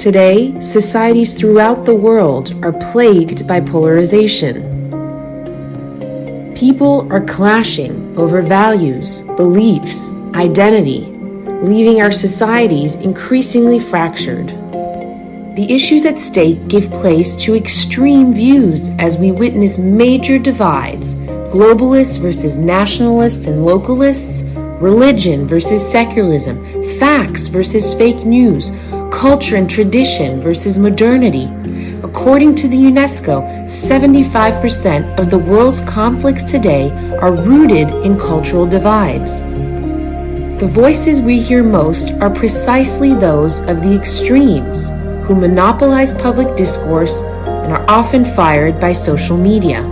Today, societies throughout the world are plagued by polarization. People are clashing over values, beliefs, identity, leaving our societies increasingly fractured. The issues at stake give place to extreme views as we witness major divides: globalists versus nationalists and localists, religion versus secularism, facts versus fake news, culture and tradition versus modernity. According to the UNESCO, 75% of the world's conflicts today are rooted in cultural divides. The voices we hear most are precisely those of the extremes, who monopolize public discourse and are often fired by social media.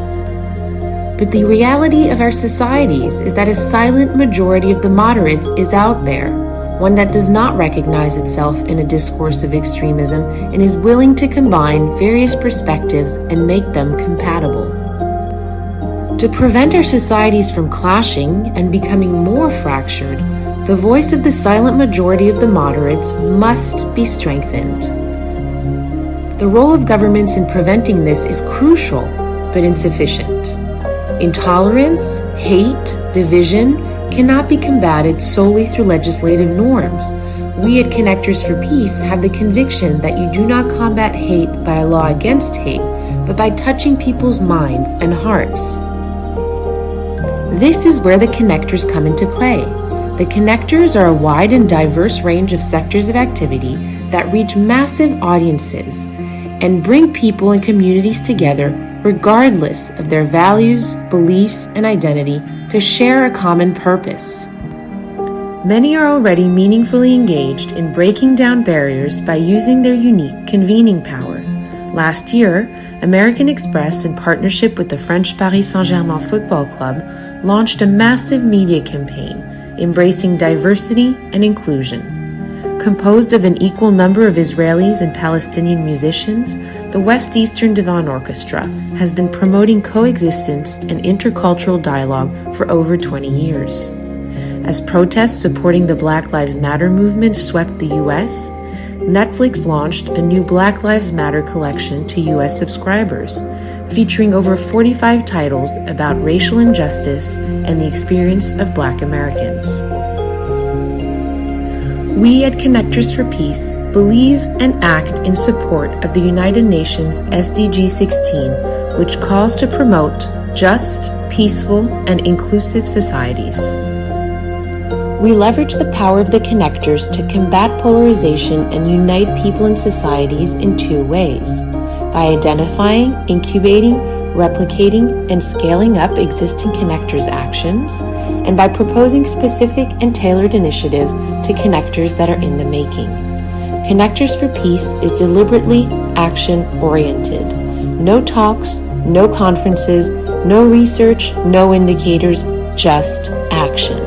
But the reality of our societies is that a silent majority of the moderates is out there, one that does not recognize itself in a discourse of extremism and is willing to combine various perspectives and make them compatible. To prevent our societies from clashing and becoming more fractured, the voice of the silent majority of the moderates must be strengthened. The role of governments in preventing this is crucial, but insufficient. Intolerance, hate, division cannot be combated solely through legislative norms. We at Connectors for Peace have the conviction that you do not combat hate by a law against hate, but by touching people's minds and hearts. This is where the connectors come into play. The connectors are a wide and diverse range of sectors of activity that reach massive audiences and bring people and communities together regardless of their values, beliefs, and identity to share a common purpose. Many are already meaningfully engaged in breaking down barriers by using their unique convening power. Last year, American Express, in partnership with the French Paris Saint-Germain Football Club, launched a massive media campaign embracing diversity and inclusion. Composed of an equal number of Israelis and Palestinian musicians, the West Eastern Divan Orchestra has been promoting coexistence and intercultural dialogue for over 20 years. As protests supporting the Black Lives Matter movement swept the U.S., Netflix launched a new Black Lives Matter collection to U.S. subscribers, featuring over 45 titles about racial injustice and the experience of Black Americans. We at Connectors for Peace believe and act in support of the United Nations SDG 16, which calls to promote just, peaceful, and inclusive societies. We leverage the power of the connectors to combat polarization and unite people and societies in two ways: by identifying, incubating, replicating, and scaling up existing connectors' actions, and by proposing specific and tailored initiatives to connectors that are in the making. Connectors for Peace is deliberately action-oriented. No talks, no conferences, no research, no indicators, just action.